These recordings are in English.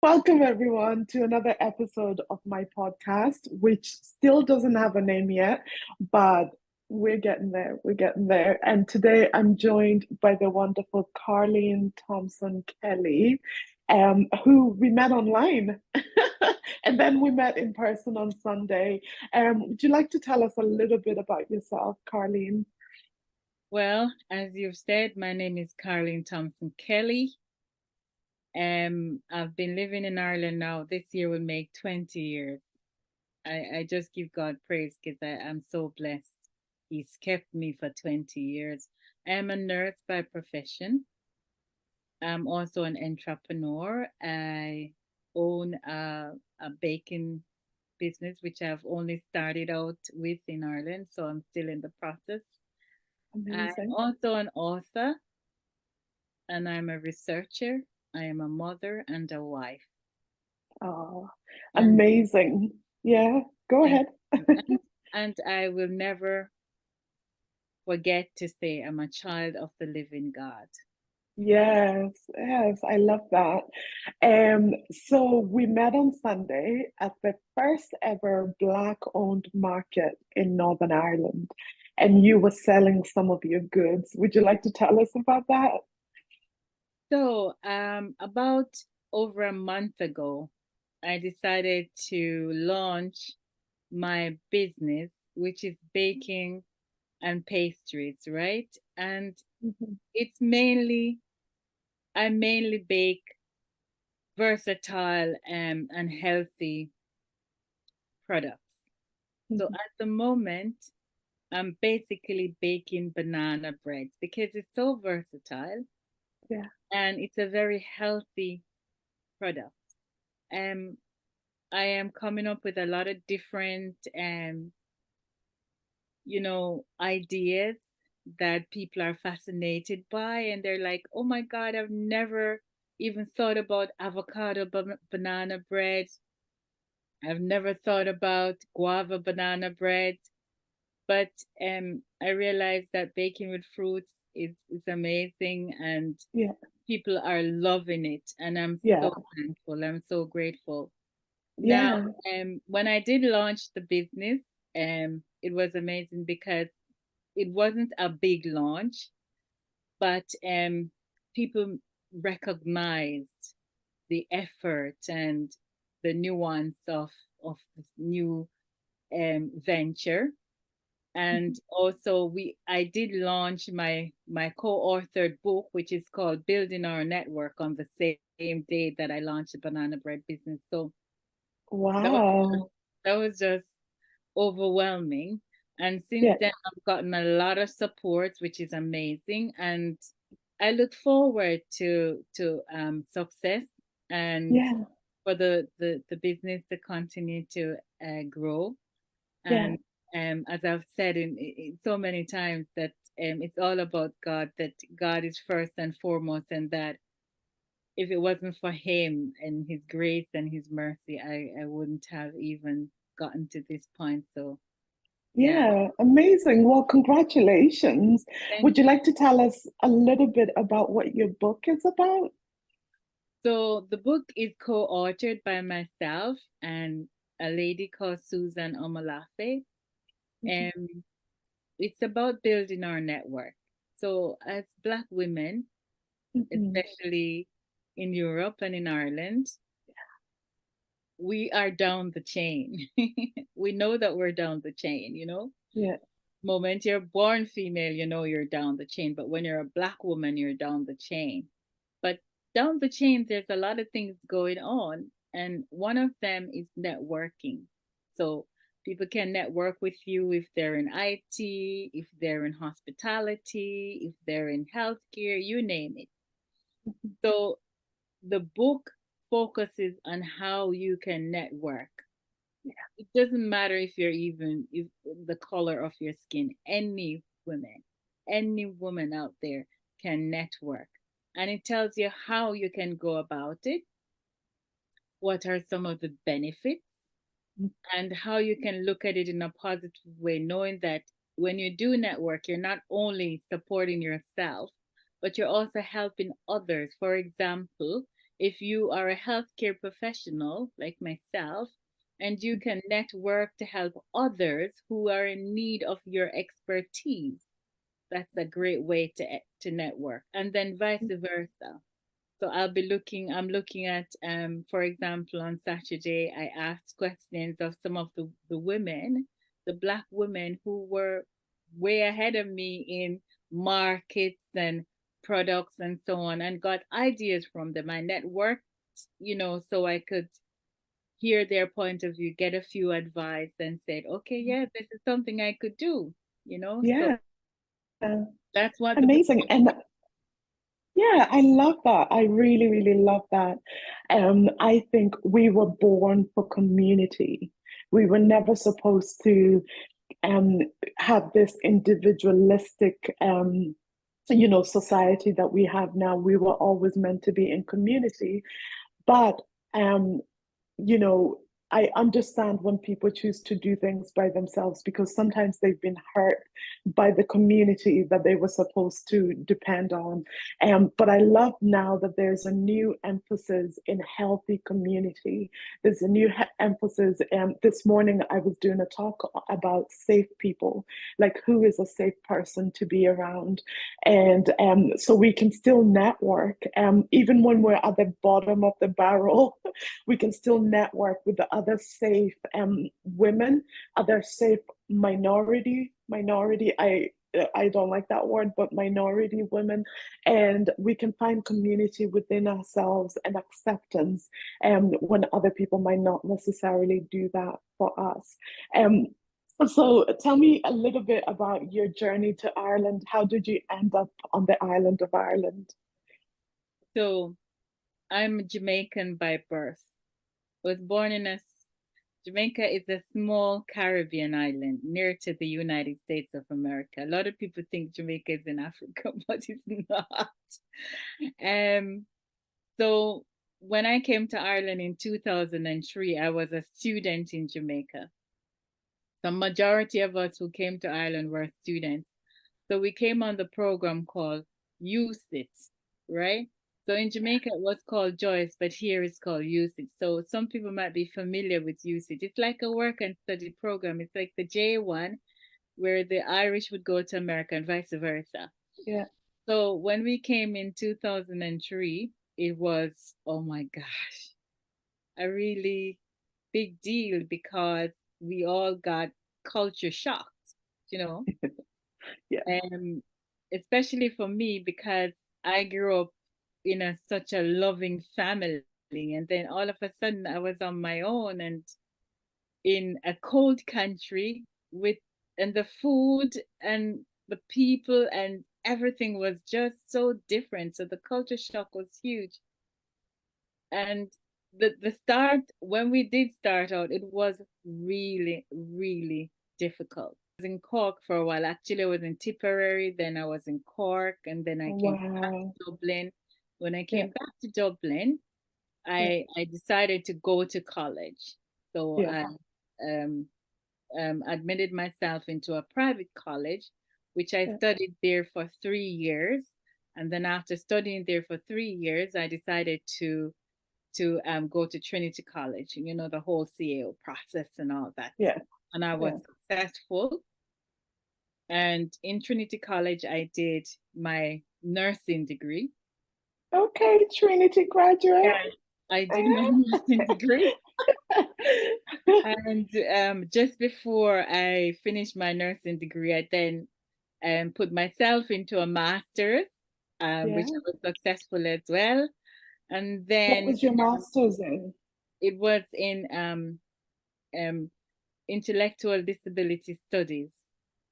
Welcome, everyone, to another episode of my podcast, which still doesn't have a name yet, but we're getting there. We're getting there. And today I'm joined by the wonderful Carline Thompson Kelly, who we met online. And then we met in person on Sunday. Would you like to tell us a little bit about yourself, Carline? Well, as you've said, my name is Carline Thompson Kelly. I've been living in Ireland now. This year will make 20 years. I just give God praise because I'm so blessed. He's kept me for 20 years. I'm a nurse by profession. I'm also an entrepreneur. I own a baking business, which I've only started out with in Ireland, so I'm still in the process. I'm Amazing. also an author and I'm a researcher. I am a mother and a wife. Oh, And amazing. Yeah, go thank ahead. you. And I will never forget to say I'm a child of the living God. Yes, yes, I love that. So we met on Sunday at the first ever Black-owned market in Northern Ireland, and you were selling some of your goods. Would you like to tell us about that? So, about over a month ago, I decided to launch my business, which is baking and pastries, right? And Mhm. it's mainly, I mainly bake versatile and healthy products. So Mhm. at the moment, I'm basically baking banana bread because it's so versatile Yeah, and it's a very healthy product. Um, I am coming up with a lot of different, ideas that people are fascinated by, and they're like, "Oh my God, I've never even thought about avocado banana bread. I've never thought about guava banana bread." But I realized that baking with fruits is amazing and yeah, people are loving it. And I'm yeah, so thankful. I'm so grateful. Now, yeah, when I did launch the business, it was amazing because it wasn't a big launch, but people recognized the effort and the nuance of this new venture. And mhm, also I did launch my co-authored book, which is called Building Our Network, on the same day that I launched the banana bread business. So that was wow. that was just overwhelming. And since Yeah, then I've gotten a lot of support, which is amazing. And I look forward to success and yeah, for the business to continue to grow. yeah, And as I've said in so many times that it's all about God, that God is first and foremost, and that if it wasn't for Him and His grace and His mercy, I wouldn't have even gotten to this point. So, yeah. yeah, amazing. Well, congratulations. Thank Would you you. like to tell us a little bit about what your book is about? So, the book is co authored by myself and a lady called Susan Omalafe. Mhm, And it's about building our network. So, as Black women, mhm. especially in Europe and in Ireland, we are down the chain. We know that we're down the chain. Yeah, Moment you're born female, you know you're down the chain. But when you're a Black woman, you're down the chain. But down the chain, there's a lot of things going on. And one of them is networking. So people can network with you if they're in IT, if they're in hospitality, if they're in healthcare, you name it. mhm. So the book focuses on how you can network. It doesn't matter if you're even if the color of your skin. Any woman out there can network, and it tells you how you can go about it, what are some of the benefits, Yeah. and how you can look at it in a positive way, knowing that when you do network, you're not only supporting yourself, but you're also helping others. For example, if you are a healthcare professional like myself, and you can network to help others who are in need of your expertise, that's a great way to network. And then vice versa. So I'm looking at, for example, on Saturday, I asked questions of some of the women, the Black women who were way ahead of me in markets and products and so on, and got ideas from them. I networked, so I could hear their point of view, get a few advice, and said, okay, yeah, this is something I could do. So Yeah. that's what the book Amazing. was. And yeah, I love that. I really, really love that. I think we were born for community. We were never supposed to um, have this individualistic, society that we have now. We were always meant to be in community. But um, you know, I understand when people choose to do things by themselves because sometimes they've been hurt by the community that they were supposed to depend on. But I love now that there's a new emphasis in healthy community. There's a new emphasis. This morning, I was doing a talk about safe people, like who is a safe person to be around. And so we can still network, even when we're at the bottom of the barrel. We can still network with the other safe women, other safe minority. I don't like that word, but minority women, and we can find community within ourselves and acceptance, when other people might not necessarily do that for us. Um, so tell me a little bit about your journey to Ireland. How did you end up on the island of Ireland? So I'm Jamaican by birth. Was born in Jamaica is a small Caribbean island near to the United States of America. A lot of people think Jamaica is in Africa, but it's not. Um, so when I came to Ireland in 2003, I was a student in Jamaica. The majority of us who came to Ireland were students. So we came on the program called USIT, right? So in Jamaica it was called Joyce, but here it's called USIT. So some people might be familiar with USIT. It's like a work and study program. It's like the J1 where the Irish would go to America and vice versa. Yeah, So when we came in 2003, it was, oh my gosh, a really big deal because we all got culture shocked, you know, yeah, um, especially for me because I grew up in such a loving family, and then all of a sudden I was on my own and in a cold country with and the food and the people and everything was just so different. So the culture shock was huge. And the start, when we did start out, it was really, really difficult. I was in Cork for a while. Actually, I was in Tipperary, then I was in Cork, and then I came back wow, to Dublin. When I yeah, came back to Dublin, yeah, I decided to go to college. So yeah, I um, admitted myself into a private college, which I yeah, studied there for 3 years. And then after studying there for 3 years, I decided to go to Trinity College, the whole CAO process and all that. yeah, And I was yeah. successful. And in Trinity College, I did my nursing degree. Okay, Trinity graduate. Yeah, I did my nursing degree. And just before I finished my nursing degree, I then put myself into a master's, which Yeah. I was successful as well. And What then was your master's in? it was in um, intellectual disability studies.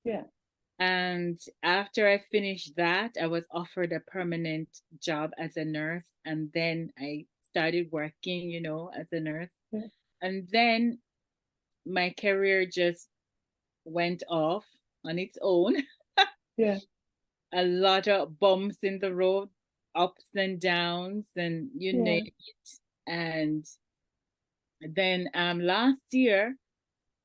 Yeah, And after I finished that, I was offered a permanent job as a nurse. And then I started working, as a nurse. yeah, And then my career just went off on its own. yeah, A lot of bumps in the road, ups and downs, and you name yeah, it. And then last year,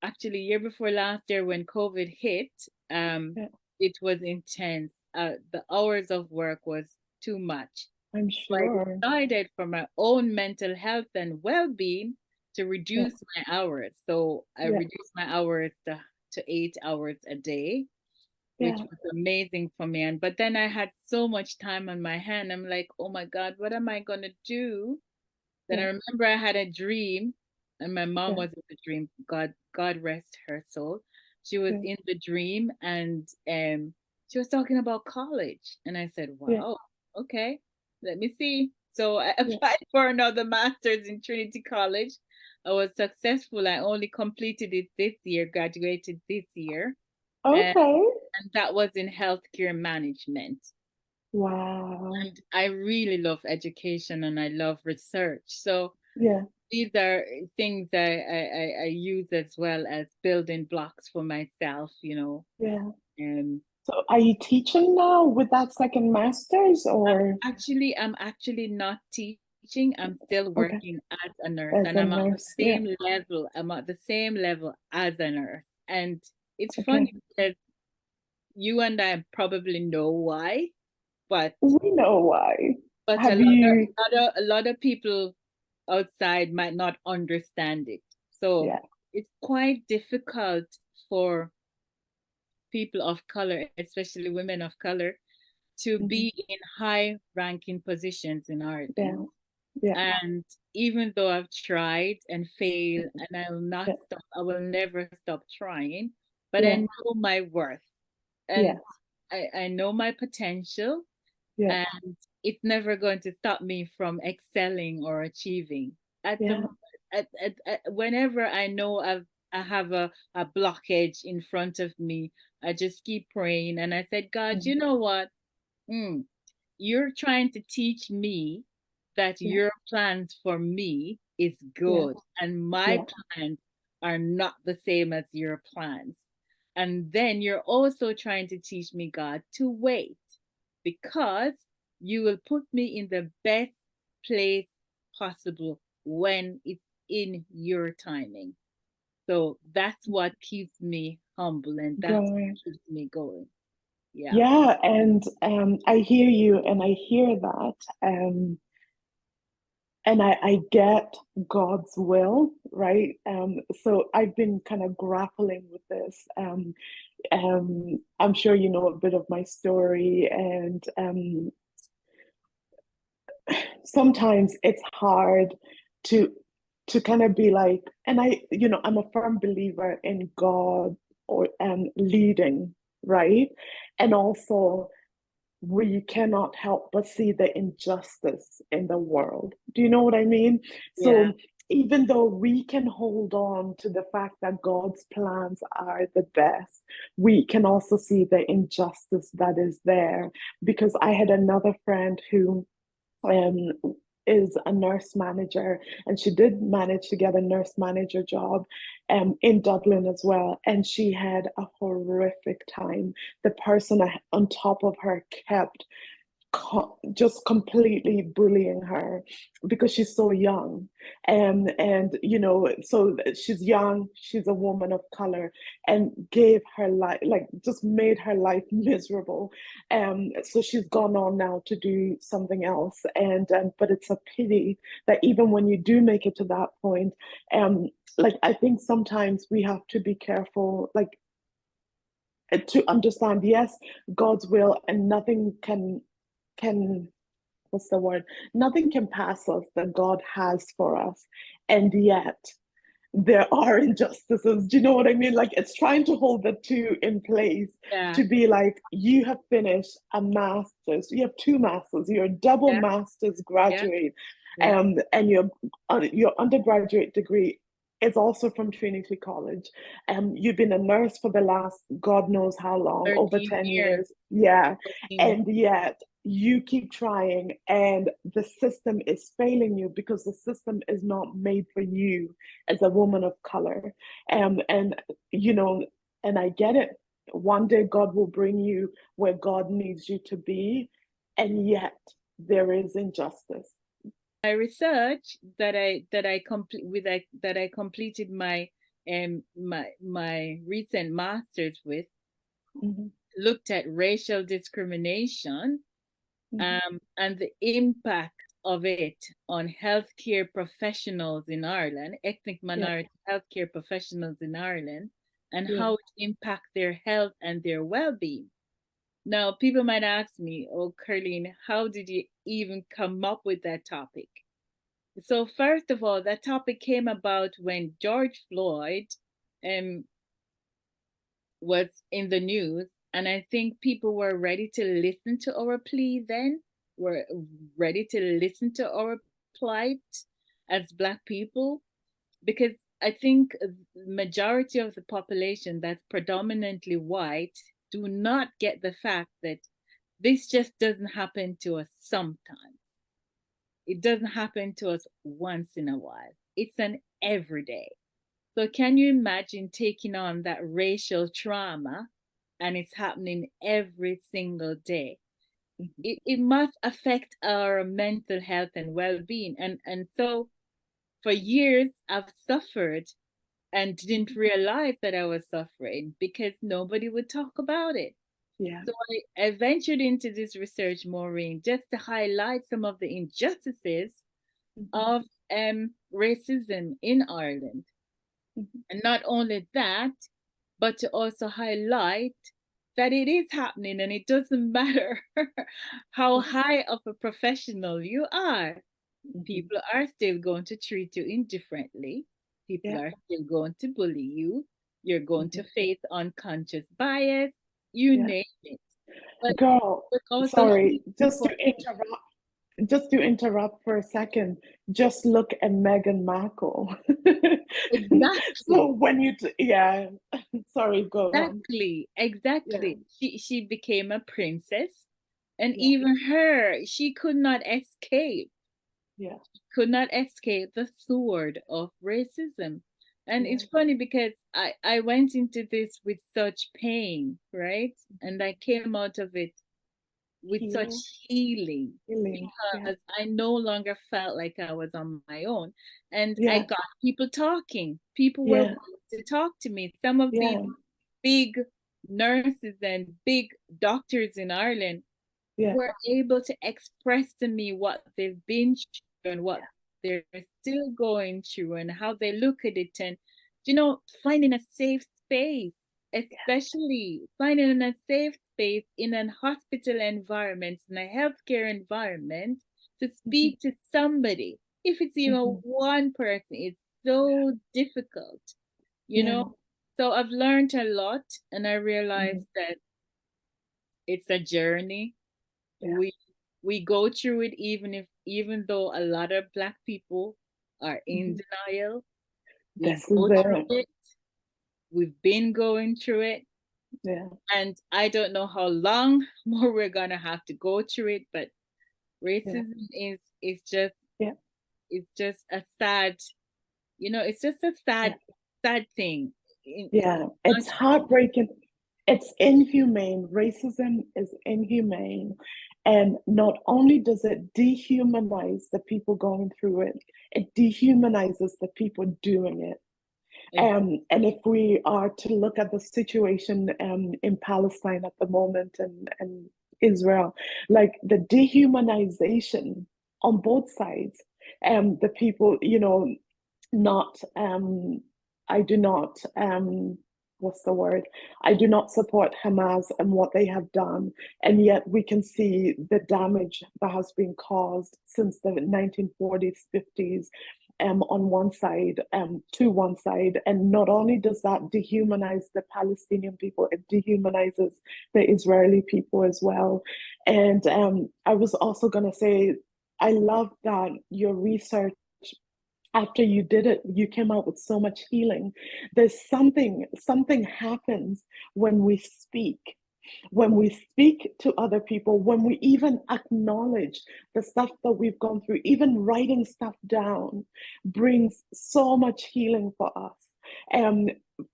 actually year before last year when COVID hit, yeah, it was intense. The hours of work was too much. I'm So I sure. decided for my own mental health and well-being to Yeah, reduce my hours. So I yeah, reduced my hours to 8 hours a day, which yeah, was amazing for me. And but then I had so much time on my hand. I'm like, oh my God, what am I gonna do? Then I yeah, remember I had a dream, and my mom yeah, was in the dream. God rest her soul. She was yeah, in the dream, and she was talking about college, and I said, yeah, "Wow, okay, let me see." So I yeah. applied for another master's in Trinity College. I was successful. I only completed it this year, graduated this year, and, Okay. and that was in healthcare management. Wow. And I really love education and I love research. So Yeah, these are things I use as well as building blocks for myself, yeah. And So are you teaching now with that second master's or I'm actually not teaching. I'm still okay, working as a nurse, as and a I'm at the nurse? Yeah, same level. I'm at the same level as a nurse. And it's okay. funny because you and I probably know why, but We know why. but Have you? a lot of people outside might not understand it. So Yeah. it's quite difficult for people of color, especially women of color, to Hmm. be in high ranking positions in Yeah. Ireland. Yeah. And even though I've tried and failed, and I will not Yeah. stop, I will never stop trying, but I Yeah. know my worth and Yes. I know my potential, Yeah. and it's never going to stop me from excelling or achieving. At the Yeah. moment, whenever I know I have a blockage in front of me, I just keep praying and I said, God, Mhm. you know what? Mm, you're trying to teach me that Yeah. your plans for me is Yeah. good and my Yeah. plans are not the same as your plans. And then you're also trying to teach me, God, to wait because you will put me in the best place possible when it's in your timing. So that's what keeps me humble and that's Going. what keeps me going. Yeah. Yeah, and I hear you, and I hear that, and I get God's will, right? So I've been kind of grappling with this. I'm sure you know a bit of my story, and sometimes it's hard to kind of be like, and I'm a firm believer in God or leading, right? And also we cannot help but see the injustice in the world. Do you know what I mean? Yeah. So even though we can hold on to the fact that God's plans are the best, we can also see the injustice that is there. Because I had another friend who um, is a nurse manager, and she did manage to get a nurse manager job in Dublin as well. And she had a horrific time. The person on top of her kept just completely bullying her because she's so young, and so she's young, she's a woman of color, and gave her life, like, just made her life miserable. So she's gone on now to do something else, and but it's a pity that even when you do make it to that point, like, I think sometimes we have to be careful, like, to understand, yes, God's will, and nothing can what's the word? Nothing can pass us that God has for us. And yet there are injustices. Do you know what I mean? Like, it's trying to hold the two in place, Yeah. to be like, you have finished a master's, you have two masters, you're a double Yeah. master's Yeah. graduate, Yeah. and your undergraduate degree is also from Trinity College. You've been a nurse for the last God knows how long, over 13 10 years. years. Yeah. 13. And yet you keep trying, and the system is failing you because the system is not made for you as a woman of color. And you know, and I get it. One day God will bring you where God needs you to be, and yet there is injustice. My research that I complete with that I completed my recent master's with Mhm. looked at racial discrimination and the impact of it on healthcare professionals in Ireland, ethnic Yeah. minority healthcare professionals in Ireland, and Yeah. how it impacts their health and their well-being. Now, people might ask me, oh, Carline, how did you even come up with that topic? So, first of all, that topic came about when George Floyd um, was in the news, and I think people were ready to listen to our plea then, were ready to listen to our plight as Black people, because I think the majority of the population that's predominantly white do not get the fact that this just doesn't happen to us sometimes. It doesn't happen to us once in a while. It's an everyday. So can you imagine taking on that racial trauma and it's happening every single day? It must affect our mental health and well-being. And so for years I've suffered and didn't realize that I was suffering because nobody would talk about it. Yeah. So I ventured into this research, Maureen, just to highlight some of the injustices of racism in Ireland. And not only that, but to also highlight that it is happening and it doesn't matter how high of a professional you are. People are still going to treat you indifferently. People Yeah. are still going to bully you. You're going to face unconscious bias, you Yeah. name it. But Girl, it's also sorry, important. just to interrupt for a second, just look at Meghan Markle. So Exactly. when yeah, sorry, go on. Exactly, Yeah, exactly. She became a princess, and yeah, even her, she yeah, could not escape the sword of racism. And yeah. it's funny because I went into this with such pain, right? And I came out of it with such Heal, healing healing. Yeah, because I no longer felt like I was on my own. And I yeah, got people talking. People were yeah, willing to talk to me. Some of these yeah, big nurses and big doctors in Ireland yeah, were able to express to me what they've been through and what they're still going through and how they look at it. And, finding a safe space, especially finding a safe space in a hospital environment, in a healthcare environment, to mhm, speak to somebody. If it's even mhm, one person, it's so difficult, you yeah, know? So I've learned a lot and I mhm, realized that it's a journey. yeah. We go through it even though a lot of Black people are in Mhm. denial. We This is go through it. it. We've been going through it. Yeah, And I don't know how long more we're gonna have to go through it, but yeah, racism is just yeah, it's just a sad, it's just a yeah. sad thing. Yeah, Not it's heartbreaking. It's inhumane. Racism is inhumane. And not only does it dehumanize the people going through it, it dehumanizes the people doing it. ex- And if we are to look at the situation in Palestine at the moment and Israel, like the dehumanization on both sides, the people, not I do not what's the word? I do not support Hamas and what they have done. And yet we can see the damage that has been caused since the 1940s, 50s, on one side, to one side. And not only does that dehumanize the Palestinian people, it dehumanizes the Israeli people as well. And I was also going to say, I love that your research after you did it, you came out with so much healing. There's something happens when we speak. When we speak to other people, when we even acknowledge the stuff that we've gone through, even writing stuff down brings so much healing for us. Um,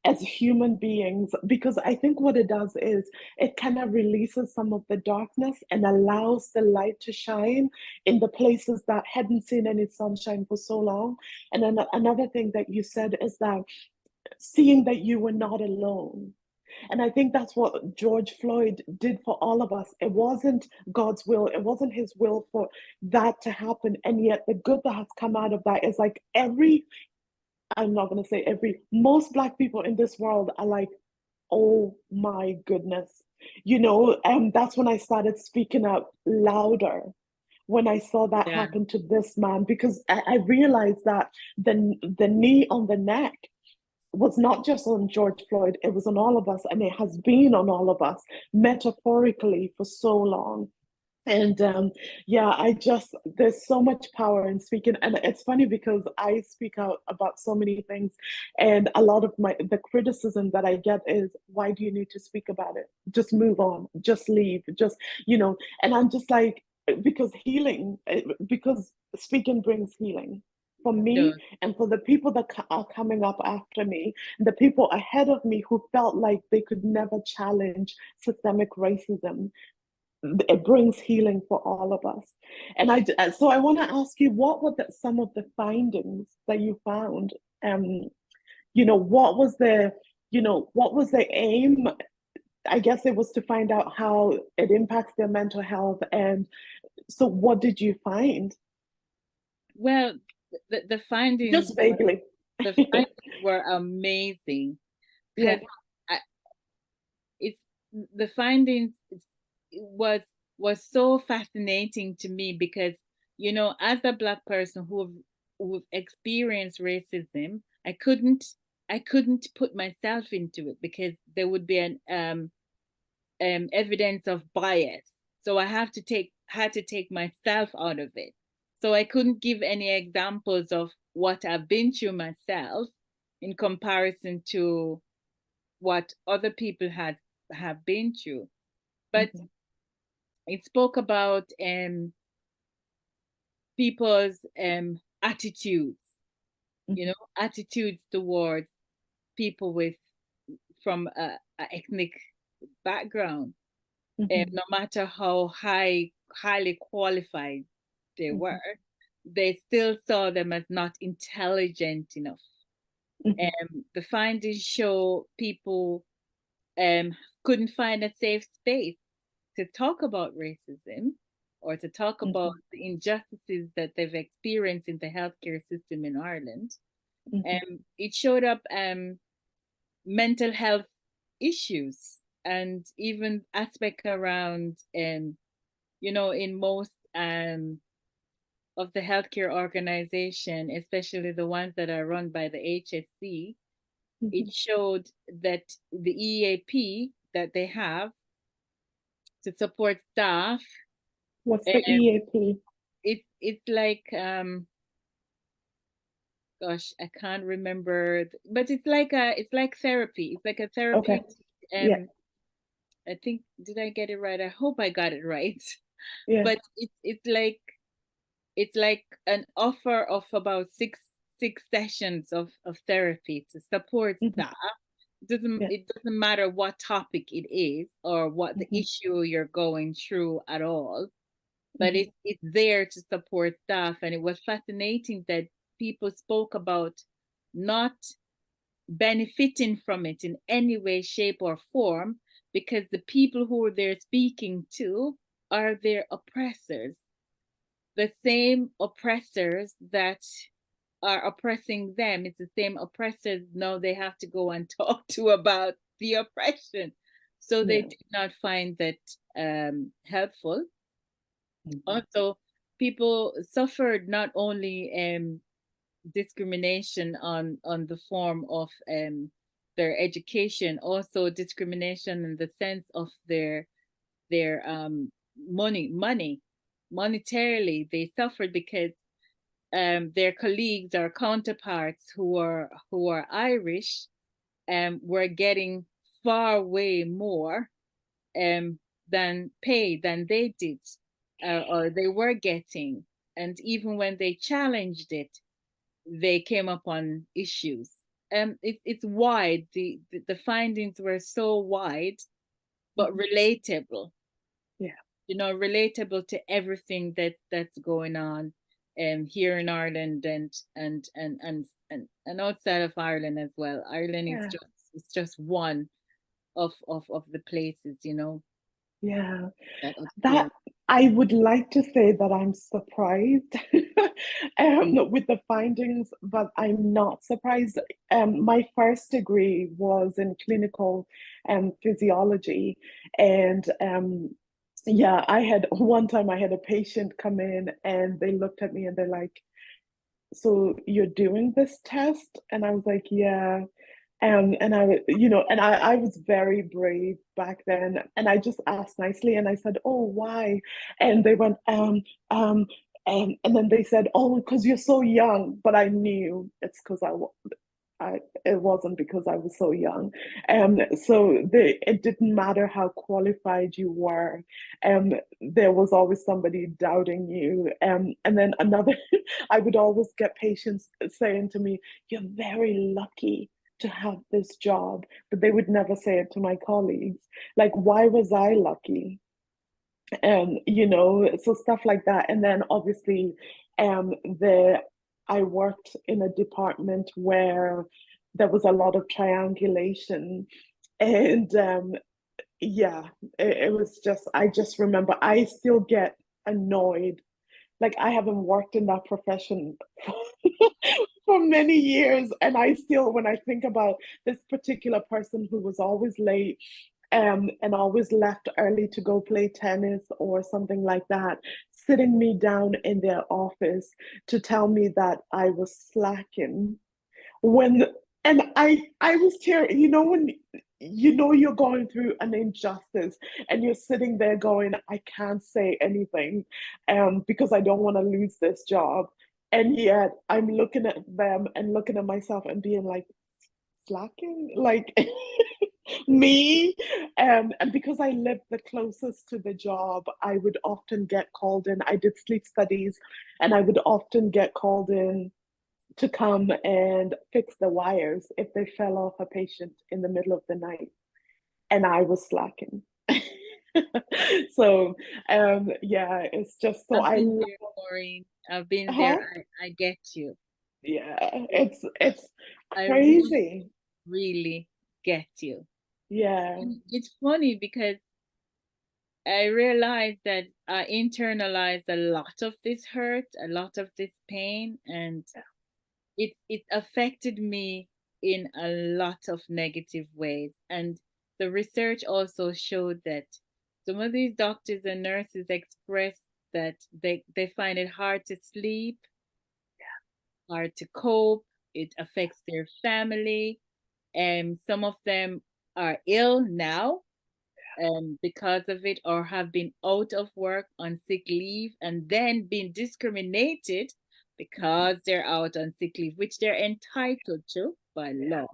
as human beings, because I think what it does is it kind of releases some of the darkness and allows the light to shine in the places that hadn't seen any sunshine for so long. And then another thing that you said is that seeing that you were not alone. And I think that's what George Floyd did for all of us. It wasn't God's will, it wasn't his will for that to happen. And yet, the good that has come out of that is like I'm not going to say every, most Black people in this world are like, oh my goodness. And that's when I started speaking up louder when I saw that Yeah. happen to this man, because I realized that the knee on the neck was not just on George Floyd, it was on all of us, and it has been on all of us metaphorically for so long. And yeah, there's so much power in speaking. And it's funny because I speak out about so many things. And a lot of the criticism that I get is, why do you need to speak about it? Just move on, just leave, and I'm just like, because speaking brings healing for me Sure. and for the people that are coming up after me, the people ahead of me who felt like they could never challenge systemic racism. It brings healing for all of us. And so I want to ask you, what were some of the findings that you found? What was the aim? I guess it was to find out how it impacts their mental health. And so what did you find? Well, the findings Just vaguely. the findings were amazing Yeah. because it's the findings was was so fascinating to me because as a Black person who've experienced racism, I couldn't put myself into it because there would be an evidence of bias. So I had to take myself out of it. So I couldn't give any examples of what I've been through myself in comparison to what other people have been through. But Mhm. it spoke about people's attitudes, Mhm. attitudes towards people from a ethnic background, Mhm. no matter how highly qualified they were, Mhm. they still saw them as not intelligent enough. Mhm. The findings show people um, couldn't find a safe space to talk about racism or to talk about Mhm. the injustices that they've experienced in the healthcare system in Ireland. Mhm. It showed up mental health issues and even aspect around in most of the healthcare organization, especially the ones that are run by the HSC. It Mhm. showed that the EAP that they have to support staff, What's the um, EAP? it's like gosh, I can't remember, but it's like therapy. It's like a Okay. therapeutic. Yeah. I think, did I get it right? I hope I got it right. Yeah. But it's like an offer of about six sessions of therapy to support Mhm. staff. Doesn't Yeah. it doesn't matter what topic it is or what the Mhm. issue you're going through at all, but Mhm. it's there to support staff. And it was fascinating that people spoke about not benefiting from it in any way, shape, or form because the people who they're speaking to are their oppressors, the same oppressors that are oppressing them. It's the same oppressors now they have to go and talk to about the oppression. So they Yeah. did not find that helpful. Mhm. Also, people suffered not only discrimination on the form of their education, also discrimination in the sense of their money. Monetarily, they suffered because their colleagues or counterparts who are Irish were getting far way more um, than pay than they did, or they were getting. And even when they challenged it, they came upon issues. It's wide. The findings were so wide, but Mhm. relatable. Yeah. Relatable to everything that's going on here in Ireland and outside of Ireland as well. Ireland is Yeah. just it's just one. of the places, you know, Yeah. that That upstairs. I would like to say that I'm surprised with the findings, but I'm not surprised. My first degree was in clinical physiology, and yeah, I had one time I had a patient come in and they looked at me and they're like, "So you're doing this test?" And I was like, "Yeah." And I was very brave back then. And I just asked nicely and I said, "Oh, why?" And they went, um, and then they said, "Oh, because you're so young." But I knew it's because it wasn't because I was so young. It didn't matter how qualified you were. There was always somebody doubting you. And then another, I would always get patients saying to me, "You're very lucky to have this job," but they would never say it to my colleagues. Like, why was I lucky? So stuff like that. And then obviously, the I worked in a department where there was a lot of triangulation, and yeah, it was just I just remember I still get annoyed. Like I haven't worked in that profession for many years, and I still, when I think about this particular person who was always late and always left early to go play tennis or something like that, sitting me down in their office to tell me that I was slacking when and I was tearing, when you're going through an injustice and you're sitting there going, I can't say anything because I don't want to lose this job. And yet I'm looking at them and looking at myself and being like, slacking? Like me? And because I lived the closest to the job, I would often get called in. I did sleep studies and I would often get called in to come and fix the wires if they fell off a patient in the middle of the night and I was slacking. So yeah, it's just so I've I been love, there, Maureen. I've been there. huh? I get you. Yeah, it's I really, crazy. really get you. Yeah, And it's funny because I realized that I internalized a lot of this hurt, a lot of this pain, and it affected me in a lot of negative ways. And the research also showed that some of these doctors and nurses express that they find it hard to sleep, hard to cope. It affects their family, and some of them are ill now because of it, or have been out of work on sick leave and then been discriminated because they're out on sick leave, which they're entitled to by law.